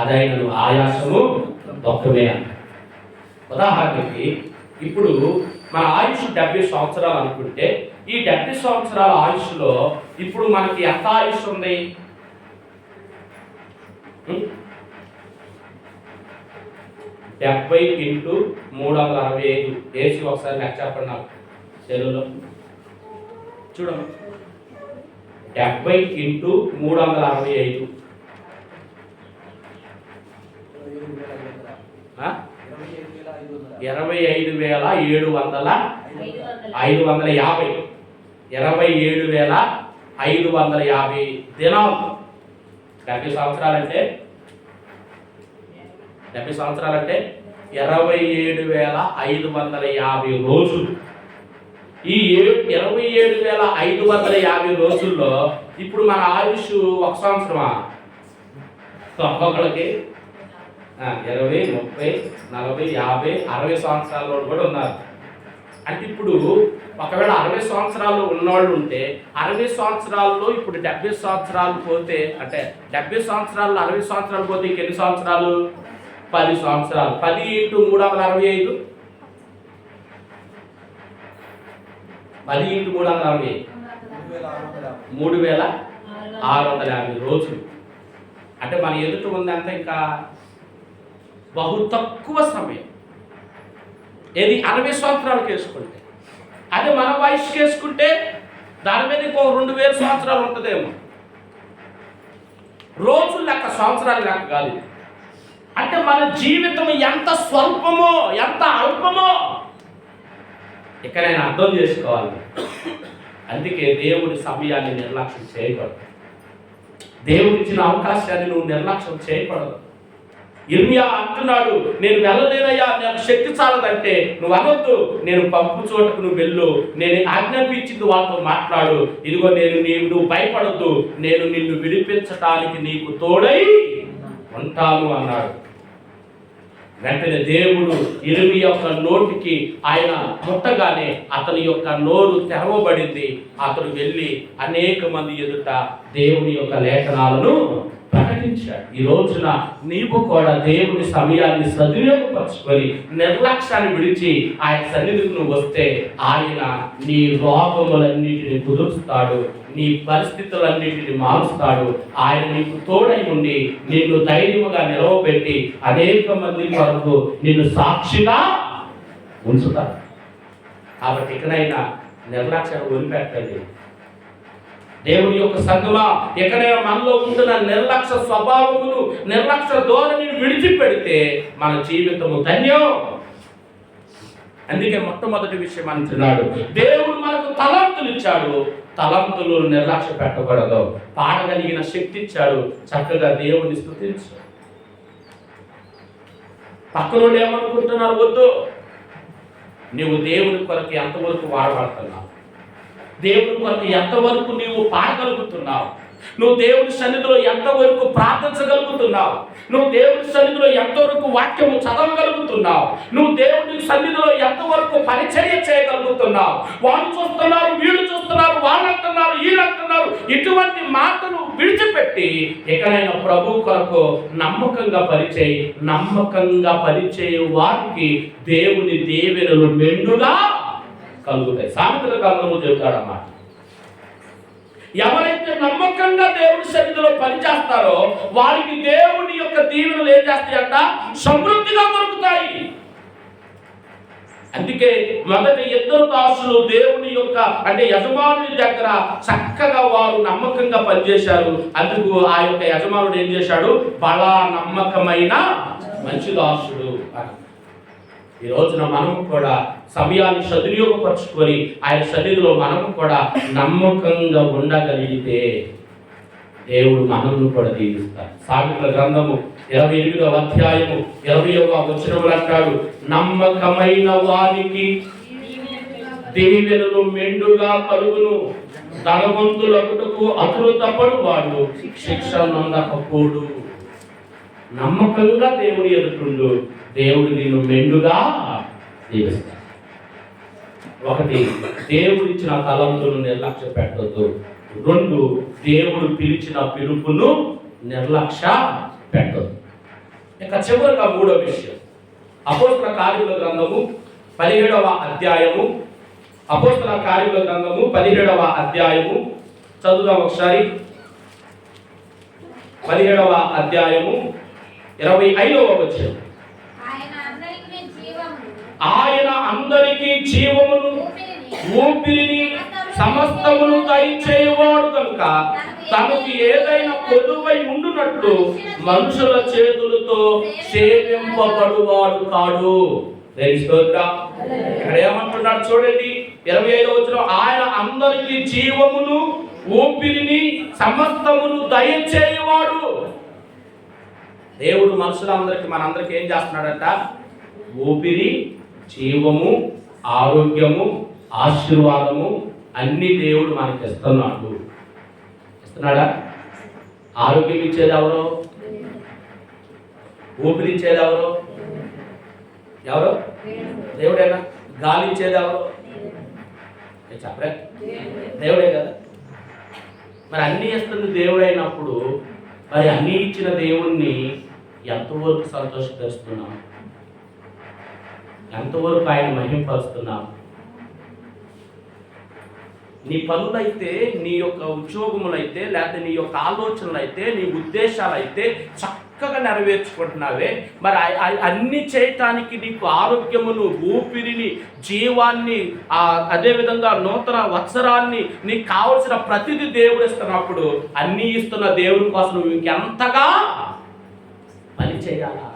అదైనను ఆయాసము ఒక్కమే అన్నాడు. ఉదాహరణకి ఇప్పుడు మన ఆయుష్ 70 సంవత్సరాలు అనుకుంటే, ఈ 70 సంవత్సరాల ఆయుష్లో ఇప్పుడు మనకి ఎంత ఆయుష్ ఉంది? 70 × 365 వేసి ఒకసారి లెక్క చెప్పండి నాకు తెలుగులో. చూడండి, 70 × 365 25,750 27,550 దినాలు. 70 సంవత్సరాలంటే 27,550 రోజులు. ఈ 27,550 రోజుల్లో ఇప్పుడు మన ఆయుష్ 1 సంవత్సరమా? ఒక్కొక్కరికి 20, 30, 40, 50, 60 సంవత్సరాల కూడా ఉన్నారు. అంటే ఇప్పుడు ఒకవేళ 60 సంవత్సరాలు ఉన్నవాళ్ళు ఉంటే 60 సంవత్సరాల్లో ఇప్పుడు 70 సంవత్సరాలు పోతే, అంటే 70 సంవత్సరాలు 60 సంవత్సరాలు పోతే ఎన్ని సంవత్సరాలు? 10 సంవత్సరాలు. 10 × 365 10 × 365 3,650 రోజులు. అంటే మన ఎదుట ఉందంటే ఇంకా బహు తక్కువ సమయం. ఏది 60 సంవత్సరాలకు వేసుకుంటే, అదే మన వయసుకి వేసుకుంటే దాని మీద ఇంకో 2,000 సంవత్సరాలు ఉంటుందేమో. రోజులు లెక్క, సంవత్సరాలు లెక్క కాదు. అంటే మన జీవితం ఎంత స్వల్పమో, ఎంత అల్పమో ఇక నేను అర్థం చేసుకోవాలి. అందుకే దేవుడి సమయాన్ని నిర్లక్ష్యం చేయకూడదు. దేవుడిచ్చిన అవకాశాన్ని నువ్వు నిర్లక్ష్యం చేయకూడదు. ఇర్మియా అంటున్నాడు, నేను వెళ్ళలేనయ్యా, నాకు శక్తి చాలదంటే నువ్వు అనొద్దు, నేను పంపు చోటకు నువ్వు వెళ్ళు, నేను ఆజ్ఞాపించింది వాళ్ళతో మాట్లాడు, ఇదిగో నువ్వు భయపడొద్దు, నేను నిన్ను విడిపించటానికి నీకు తోడై ఉంటాను అన్నాడు. వెంటనే దేవుడు ఇర్మియా యొక్క నోటికి ఆయన ముట్టగానే అతని యొక్క నోరు తెరవబడింది. అతడు వెళ్ళి అనేక మంది ఎదుట దేవుని యొక్క లేఖనాలను ప్రకటించాడు. ఈ రోజున నీవు కూడా దేవుని సమయాన్ని సద్వినియోగపరచుకొని నిర్లక్ష్యాన్ని విడిచి ఆయన సన్నిధికి నువ్వు వస్తే ఆయన నీ రోగములన్నిటిని కుదురుస్తాడు, నీ పరిస్థితులన్నిటిని మారుస్తాడు. ఆయన నీకు తోడై ఉండి నిన్ను ధైర్యముగా నిలవబెట్టి అనేక మంది వరకు నిన్ను సాక్షిగా ఉంచుతాడు. కాబట్టి ఇకనైనా నిర్లక్ష్యం వదిలిపెట్టండి. దేవుని యొక్క సంగమా, ఎక్కడైనా మనలో ఉంటున్న నిర్లక్ష్య స్వభావమును, నిర్లక్ష్య ధోరణిని విడిచిపెడితే మన జీవితము ధన్యం. అందుకే మొట్టమొదటి విషయం అంటున్నాడు, దేవుడు మనకు తలంతులు ఇచ్చాడు, తలంతులు నిర్లక్ష్య పెట్టకూడదు. పాడగలిగిన శక్తి ఇచ్చాడు, చక్కగా దేవుని స్తుతించు. పక్కన ఏమనుకుంటున్నారు? వద్దు, నువ్వు దేవుని కొరకు ఎంతవరకు వాడబడుతున్నావు, దేవుని కొరకు ఎంతవరకు నీవు పాడగలుగుతున్నావు, నువ్వు దేవుని సన్నిధిలో ఎంతవరకు ప్రార్థించగలుగుతున్నావు, నువ్వు దేవుని సన్నిధిలో ఎంతవరకు వాక్యము చదవగలుగుతున్నావు, నువ్వు దేవుని సన్నిధిలో ఎంతవరకు పరిచర్య చేయగలుగుతున్నావు. వాళ్ళు చూస్తున్నారు, వీళ్ళు చూస్తున్నారు, వాళ్ళు అంటున్నారు, వీళ్ళు అంటున్నారు, ఇటువంటి మాటలు విడిచిపెట్టి ఎక్కడైనా ప్రభు కొరకు నమ్మకంగా పరిచయ వారికి దేవుని దీవెనలు మెండుగా కలుగుతాయి. సామెతల గ్రంథంలో చెబుతాడన్నమాట. ఎవరైతే నమ్మకంగా నమ్మకంగా దేవుడి సన్నిధిలో పనిచేస్తారో వారికి దేవుని యొక్క దీవెనలు ఏం చేస్తాయంట? సమృద్ధిగా దొరుకుతాయి. అందుకే మొదటి ఇద్దరు దాసులు దేవుని యొక్క అంటే యజమానుని దగ్గర చక్కగా వారు నమ్మకంగా పనిచేశారు. అందుకు ఆ యొక్క యజమానుడు ఏం చేశాడు? బలా నమ్మకమైన మంచి దాసుడు. ఈ రోజున మనము కూడా సమయాన్ని సద్వినియోగపరుచుకొని ఆయన సన్నిధిలో మనము కూడా నమ్మకంగా ఉండగలిగితే దేవుడు మనల్ని కూడా దీవిస్తాడు. సామెతల గ్రంథము 28వ అధ్యాయము 20వ వచనములు అంటాడు, నమ్మకమైన వారికి దీవెనలు మెండుగా కలుగును, ధనవంతులకుటకు అతులుతపడు వాడు శిక్ష నొందకపోడు. నమ్మకంగా దేవుని ఎదుటుండు, దేవుడు నిన్ను మెండుగా దీవిస్తాడు. ఒకటి, దేవుడిచ్చిన తలంతులను నిర్లక్ష్య పెట్టొద్దు. రెండు, దేవుడు పిలిచిన పిలుపును నిర్లక్ష్య పెట్టొద్దు. ఇక చివరిగా మూడో విషయం, అపోస్తల కార్యముల గ్రంథము 17వ అధ్యాయము. అపోస్తల కార్యముల గ్రంథము 17వ అధ్యాయము చదువుదాం ఒకసారి. 17వ అధ్యాయము 25వ వచనం. ఆయన అందరికీ జీవమును ఊపిరిని సమస్తమును దయచేయవాడు కనుక తనకు ఏదైనా కొదువై ఉండునట్లు మనుషుల చేతులతో సేవింపబడువాడు కాడు. ఇక్కడ ఏమంటున్నాడు చూడండి, 25వ వచనం, ఆయన అందరికీ జీవమును ఊపిరిని సమస్తమును దయచేయవాడు. దేవుడు మనుషులందరికీ మనందరికీ ఏం చేస్తున్నాడంట? ఊపిరి, జీవము, ఆరోగ్యము, ఆశీర్వాదము అన్ని దేవుడు మనకి ఇస్తున్నాడు. ఇస్తున్నాడా? ఆరోగ్యం ఇచ్చేది ఎవరో? ఊపిరి ఇచ్చేది ఎవరో? ఎవరు? దేవుడేనా? గాలి ఇచ్చేది ఎవరు? చెప్పరే, దేవుడే కదా. మరి అన్ని ఇస్తుంది దేవుడైనప్పుడు మరి అన్ని ఇచ్చిన దేవుణ్ణి ఎంతవరకు సంతోషపరుస్తున్నాం? ఎంతవరకు ఆయన మహింపరుస్తున్నాం? నీ పనులైతే, నీ యొక్క ఉద్యోగములైతే, లేకపోతే నీ యొక్క ఆలోచనలైతే, నీ ఉద్దేశాలైతే చక్కగా నెరవేర్చుకుంటున్నావే, మరి అన్ని చేయటానికి నీకు ఆరోగ్యమును, ఊపిరిని, జీవాన్ని, అదేవిధంగా నూతన వత్సరాన్ని, నీకు కావలసిన ప్రతిదీ దేవుడు ఇస్తున్నప్పుడు అన్నీ ఇస్తున్న దేవుని కోసం నువ్వు ఇంకెంతగా పని చేయాలా?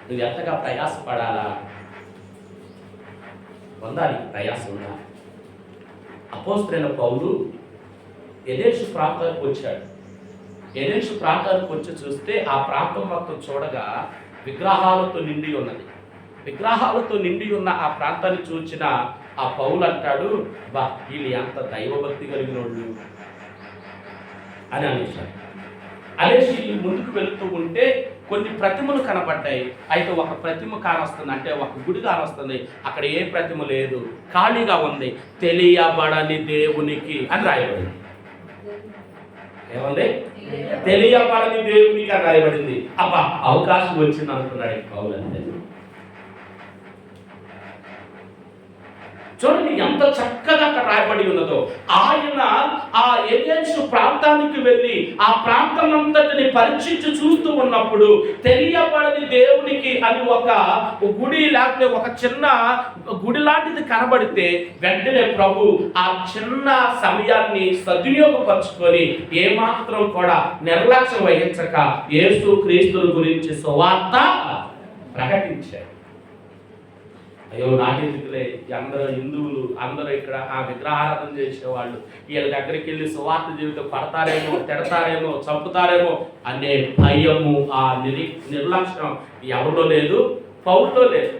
నువ్వు ఎంతగా ప్రయాసపడాలా? పొందాలి ప్రయాసం ఉందా? అపోస్తలుడైన పౌలు ఎదెన్సు ప్రాంతానికి వచ్చాడు. ఎదెన్సు ప్రాంతానికి వచ్చి చూస్తే ఆ ప్రాంతం మొత్తం చూడగా విగ్రహాలతో నిండి ఉన్నది. విగ్రహాలతో నిండి ఉన్న ఆ ప్రాంతాన్ని చూచిన ఆ పౌలు అంటాడు, బా వీళ్ళు ఎంత దైవభక్తి కలిగిన వాళ్ళు అని అనేసాడు. అనేసి ముందుకు వెళుతూ ఉంటే కొన్ని ప్రతిమలు కనబడ్డాయి. అయితే ఒక ప్రతిమ కానొస్తుంది, అంటే ఒక గుడి కానొస్తుంది. అక్కడ ఏ ప్రతిమ లేదు, ఖాళీగా ఉంది. తెలియబడని దేవునికి అని రాయబడింది. ఏముంది? తెలియబడని దేవునికి అని రాయబడింది. అబ్బా అవకాశం వచ్చింది అనుకున్నాడు పౌలు. అంతే. చూడండి ఎంత చక్కగా అక్కడ రాయబడి ఉన్నదో. ఆయన ఆ ఎదెన్సు ప్రాంతానికి వెళ్ళి ఆ ప్రాంతం అంతటిని పరీక్షించి చూస్తూ ఉన్నప్పుడు తెలియబడని దేవునికి అని ఒక గుడి, లేకపోతే ఒక చిన్న గుడి లాంటిది కనబడితే వెంటనే ప్రభు ఆ చిన్న సమయాన్ని సద్వినియోగపరుచుకొని ఏమాత్రం కూడా నిర్లక్ష్యం వహించక యేసు క్రీస్తుల గురించి సువార్త ప్రకటించాడు. అయ్యో నాకెందుకులే, అందరూ హిందువులు, అందరూ ఇక్కడ ఆ విగ్రహారాధన చేసేవాళ్ళు, వీళ్ళ దగ్గరికి వెళ్ళి సువార్త జీవితం పడతారేమో, తిడతారేమో, చంపుతారేమో అనే భయము, ఆ నిర్లక్ష్యం ఎవరిలో లేదు? పౌలులో లేదు.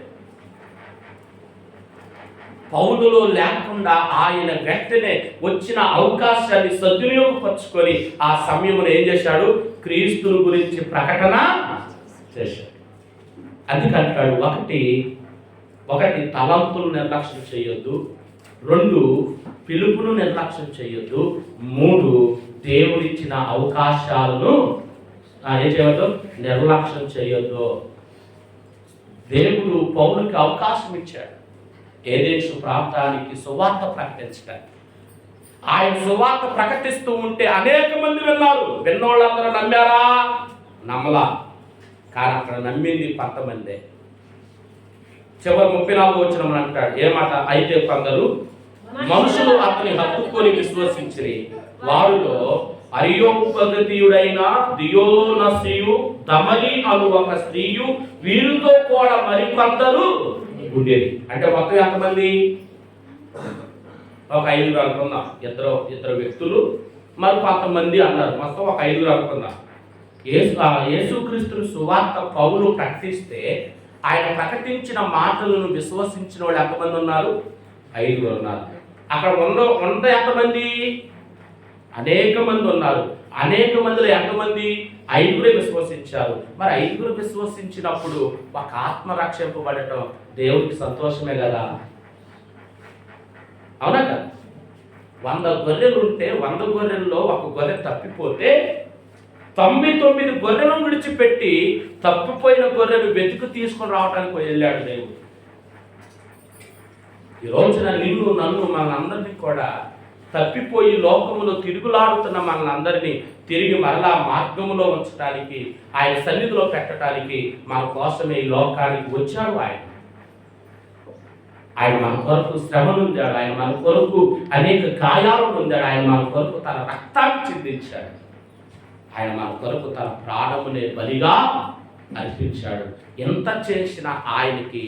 పౌలులో లేకుండా ఆయన వెంటనే వచ్చిన అవకాశాన్ని సద్వినియోగపరుచుకొని ఆ సమయంలో ఏం చేశాడు? క్రీస్తుని గురించి ప్రకటన చేశాడు. అందుకంటాడు, ఒకటి తలంపులు నిర్లక్ష్యం చేయొద్దు, 2 పిలుపును నిర్లక్ష్యం చేయొద్దు, 3 దేవుడిచ్చిన అవకాశాలను ఏం చేయవద్దు? నిర్లక్ష్యం చేయొద్దు. దేవుడు పౌలుకి అవకాశం ఇచ్చాడు ఎదెన్సు ప్రాంతానికి సువార్త ప్రకటించడానికి. ఆయన సువార్త ప్రకటిస్తూ ఉంటే అనేక మంది విన్నారు. విన్నోళ్ళందరూ నమ్మారా? నమ్మలా. కానీ అక్కడ నమ్మింది కొంతమందే. చివరి 34 వచనం అంటాడు ఏమాట, అయితే కొందరు మనుషులు అతని హత్తుకొని విశ్వసించిరి. వారిలో అరియోపగతీయుడైన దియోనసియు దమలి అను ఒక స్త్రీయు వీరితో కూడా మరికొందరు ఉండేది. అంటే మొత్తం ఎంతమంది? ఒక 5 అనుకుందాం. ఇద్దరు వ్యక్తులు మరి కొంతమంది అన్నారు. మొత్తం ఒక 5 అనుకుందాం. యేసుక్రీస్తు సువార్త పౌలు ప్రకటిస్తే ఆయన ప్రకటించిన మాటలను విశ్వసించిన వాళ్ళు ఎంతమంది ఉన్నారు? 5 ఉన్నారు. అక్కడ 100 ఎంతమంది? అనేక మంది ఉన్నారు. అనేక మందిలో ఎంతమంది? 5 విశ్వసించారు. మరి 5 విశ్వసించినప్పుడు ఒక ఆత్మ రక్షింపబడటం దేవుడికి సంతోషమే కదా, అవునా కదా? 100 గొర్రెలు ఉంటే 100 గొర్రెల్లో ఒక గొర్రె తప్పిపోతే 99 గొర్రెలను విడిచిపెట్టి తప్పిపోయిన గొర్రెను వెతుకు తీసుకొని రావడానికి వెళ్ళాడు దేవుడు. ఈ రోజున నిన్ను నన్ను మనందరినీ కూడా తప్పిపోయి లోకములో తిరుగులాడుతున్న మనందరినీ తిరిగి మరలా మార్గములో ఉంచడానికి, ఆయన సన్నిధిలో పెట్టడానికి మన కోసమే ఈ లోకానికి వచ్చాడు. ఆయన మన కొరకు శ్రమ నొందాడు. ఆయన మన కొరకు అనేక గాయాలు నొందాడు. ఆయన మన కొరకు తన రక్తాన్ని చిందించాడు. ఆయన మన కొరకు తన ప్రాణమునే బలిగా అర్పించాడు. ఎంత చేసిన ఆయనకి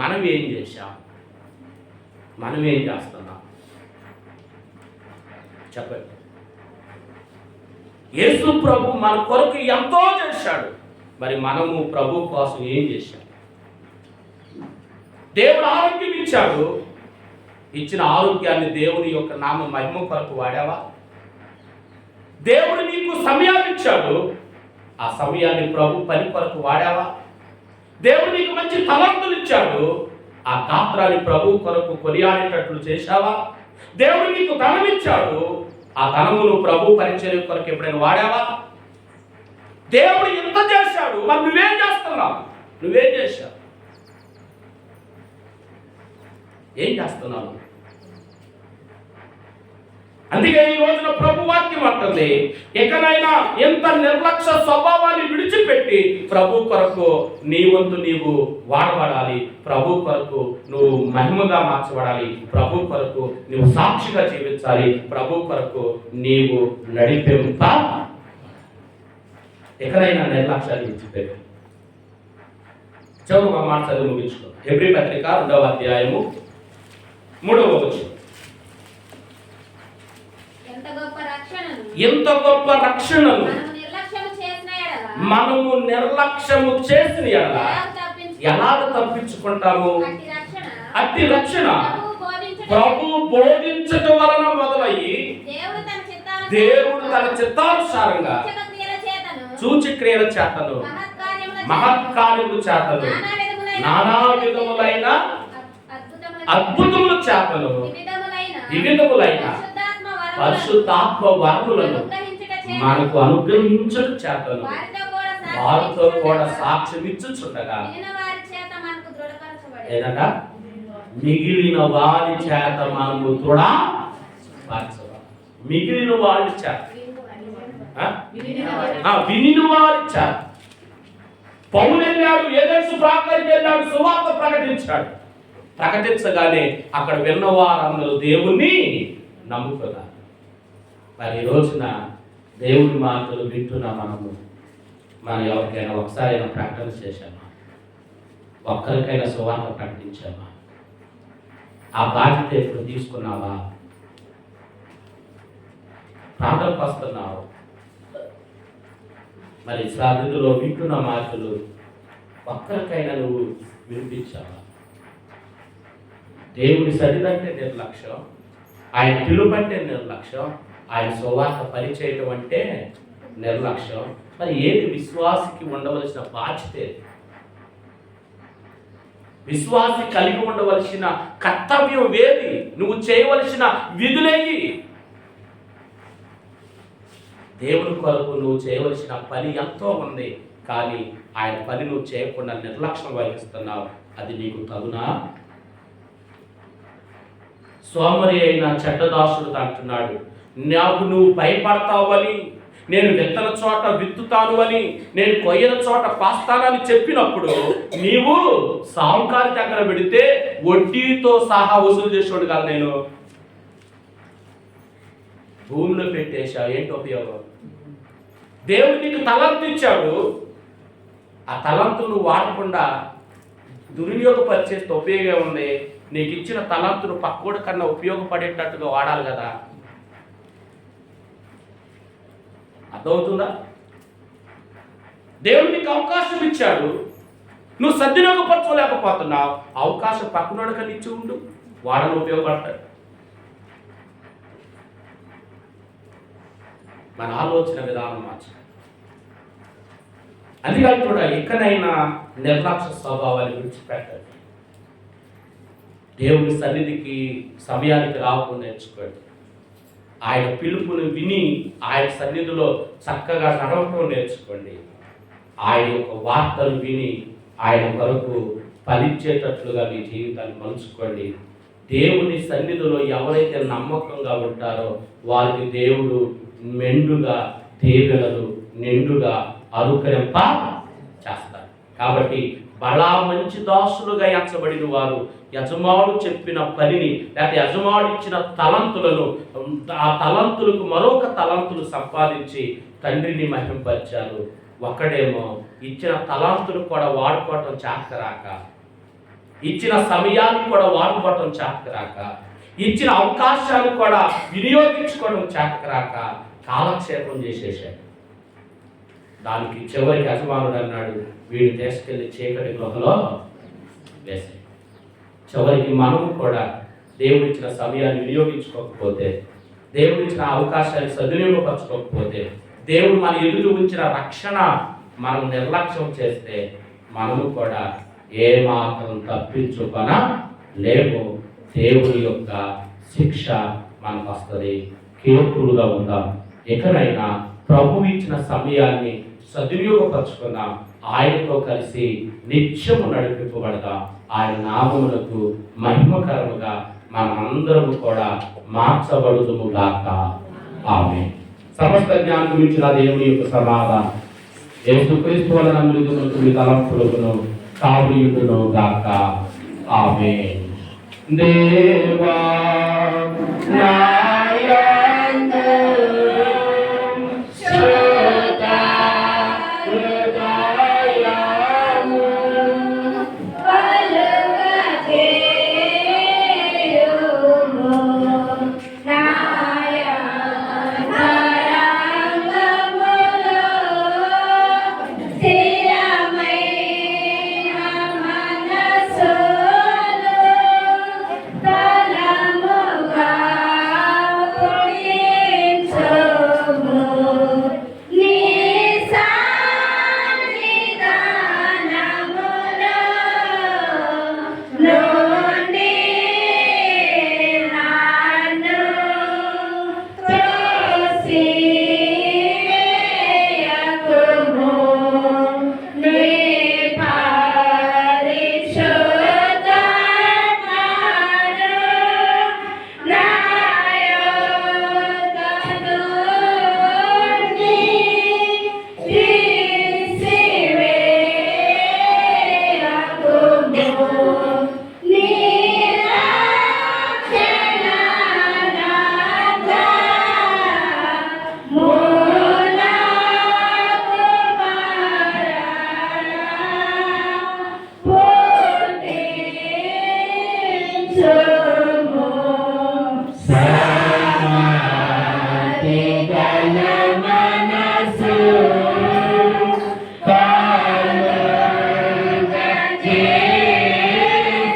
మనం ఏం చేశాం? మనం ఏం చేస్తున్నాం చెప్పండి. యేసు ప్రభు మన కొరకు ఎంతో చేశాడు. మరి మనము ప్రభు కోసం ఏం చేశాం? దేవుడు ఆరోగ్యం ఇచ్చాడు. ఇచ్చిన ఆరోగ్యాన్ని దేవుని యొక్క నామ మహిమ కొరకు వాడావా? దేవుడు నీకు సమయాన్ని ఇచ్చాడు. ఆ సమయాన్ని ప్రభు పని కొరకు వాడావా? దేవుడు నీకు మంచి తలంతులు ఇచ్చాడు. ఆ గాత్రాన్ని ప్రభు కొరకు కొనియాడేటట్లు చేశావా? దేవుడు నీకు ధనం ఇచ్చాడు. ఆ ధనమును ప్రభు పరిచర్య కొరకు ఎప్పుడైనా వాడావా? దేవుడు ఎంత చేశాడు. మరి నువ్వేం చేస్తున్నావు? నువ్వేం చేశావు? ఏం చేస్తున్నావు? అందుకే ఈ రోజున ప్రభు వాక్యం అంటుంది, ఎక్కడైనా ఎంత నిర్లక్ష్య స్వభావాన్ని విడిచిపెట్టి ప్రభు కొరకు నీ వంతు నీవు వాడబడాలి. ప్రభు కొరకు నువ్వు మహిమగా మార్చబడాలి. ప్రభు కొరకు నువ్వు సాక్షిగా జీవించాలి. ప్రభు కొరకు నీవు నడిపింప. ఎక్కడైనా నిర్లక్ష్యాన్ని విడిచిపెట్టు. చివరి ఒక మాట చదివి ముగించుకో. హెబ్రీ పత్రిక 2వ అధ్యాయము 3వ వచనం. ఎంత గొప్ప రక్షణను మనము నిర్లక్ష్యము చేసిన ఎలాగ తప్పించుకుంటాము? అట్టి రక్షణ ప్రభు బోధించటం వలన మొదలయ్యి దేవుడు తన చిత్తానుసారంగా సూచక్రియల చేతను మహత్కార్యముల చేతను నానా విధములైన అద్భుతముల చేతను వివిధములైన పరిశుద్ధాత్మ వరములను మనకు అనుగ్రహించట చేతను వారితో కూడా సాక్ష్యం ఇచ్చుచుండగా ఏదట మిగిలిన వారి చేత మనము దృఢపరచబడాలి. మిగిలిన వారి చేత వినిన వారి చేత. పౌలు వెళ్ళాడు, ఏదేసు ప్రాంతానికి వెళ్ళాడు, సువార్త ప్రకటించాడు. ప్రకటించగానే అక్కడ విన్నవారందరూ దేవుణ్ణి నమ్ముకున్నారు. మరి ఈ రోజున దేవుని మాటలు వింటున్నా మనం ఎవరికైనా ఒకసారి ప్రకటన చేశామా? ఒక్కరికైనా సువార్త ప్రకటించామా? ఆ బాధ్యత ఇప్పుడు తీసుకున్నావా? ప్రాంతానికి వస్తున్నావు. మరి సన్నిధిలో వింటున్న మాటలు ఒక్కరికైనా నువ్వు వినిపించావా? దేవుని సరిదంటే నిర్లక్ష్యం, ఆయన పిలుపంటే నిర్లక్ష్యం, ఆయన సువార్త పరిచయం అంటే నిర్లక్ష్యం. మరి ఏది విశ్వాసికి ఉండవలసిన బాధ్యత? విశ్వాసి కలిగి ఉండవలసిన కర్తవ్యం ఏది? నువ్వు చేయవలసిన విధులేవి? దేవుని కొరకు నువ్వు చేయవలసిన పని ఎంతో ఉంది. కానీ ఆయన పని నువ్వు చేయకుండా నిర్లక్ష్యం వహిస్తున్నావు. అది నీకు తగునా? సోమరి అయిన చెడ్డదాసుడు అంటున్నాడు, నాకు నువ్వు భయపడతావని, నేను విత్తన చోట విత్తుతాను అని, నేను కొయ్యన చోట పాస్తానని చెప్పినప్పుడు నీవు సాహుకారి దగ్గర పెడితే వడ్డీతో సహా వసూలు చేసేవాడు కాదు, నేను భూమిలో పెట్టేశా. ఏంటి ఉపయోగం? దేవుడు నీకు తలంతు ఇచ్చాడు, ఆ తలంతు నువ్వు వాడకుండా దుర్వినియోగపరిచేస్తే ఉపయోగం ఉంది. నీకు ఇచ్చిన తలంతును పక్కోడి కన్నా ఉపయోగపడేటట్టుగా వాడాలి కదా. అర్థమవుతుందా? దేవుడు నీకు అవకాశం ఇచ్చాడు, నువ్వు సద్వినియోగపరచలేకపోతున్నావు. అవకాశం పక్కనోడు కన్నా ఇచ్చి ఉండు, వాడని ఉపయోగపడతాడు. మన ఆలోచన విధానం మార్చాలి. అందుకని కూడా ఎక్కడైనా నిర్లక్ష్య స్వభావాన్ని విడిచిపెట్టాలి. దేవుని సన్నిధికి సమయానికి రాకుండా నేర్చుకోండి. ఆయన పిలుపుని విని ఆయన సన్నిధిలో చక్కగా నడవటం నేర్చుకోండి. ఆయన యొక్క వార్తలు విని ఆయన కొరకు ఫలించేటట్లుగా మీ జీవితాన్ని మలుచుకోండి. దేవుని సన్నిధిలో ఎవరైతే నమ్మకంగా ఉంటారో వారికి దేవుడు మెండుగా దీవెనలు నిండుగా అనుకరింప చేస్తారు. కాబట్టి బలా మంచి దాసులుగా ఎంచబడిన వారు యజమానుడు చెప్పిన పనిని, లేకపోతే యజమానుడు ఇచ్చిన తలంతులను, ఆ తలంతులకు మరొక తలంతులు సంపాదించి తండ్రిని మహింపరిచారు. ఒకడేమో ఇచ్చిన తలంతులు కూడా వాడుకోవటం చేతరాక, ఇచ్చిన సమయాన్ని కూడా వాడుకోవటం చేతరాక, ఇచ్చిన అవకాశాన్ని కూడా వినియోగించుకోవడం చేతరాక కాలక్షేపం చేసేసాడు. దానికి చివరికి యజమానుడు అన్నాడు, వీడు తీసుకెళ్లి చీకటి గృహలో వేసాడు. చివరికి మనము కూడా దేవుడిచ్చిన సమయాన్ని వినియోగించుకోకపోతే, దేవుడిచ్చిన అవకాశాన్ని సద్వినియోగపరచుకోకపోతే, దేవుడు మన ఎదురు ఉంచిన రక్షణ మనం నిర్లక్ష్యం చేస్తే మనము కూడా ఏమాత్రం తప్పించుకొన లేము. దేవుని యొక్క శిక్ష మనకు వస్తుంది. కేర్ఫుల్గా ఉందాం. ఎక్కడైనా ప్రభు ఇచ్చిన సమయాన్ని సద్వినియోగపరచుకున్నాం. ఆయనతో కలిసి నిత్యము నడిపింపబడదాం. ఆయన నామములకు మహిమకరముగా మనమందరము కూడా మార్చబడుదుము గాక. ఆమేన్. సమస్త జ్ఞానం మించిన దేవుని యొక్క సమాధానం యేసుక్రీస్తు వలన మృదులకు మీ తలంపులను కావుయుడును గాక. ఆమేన్. దేవా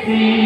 See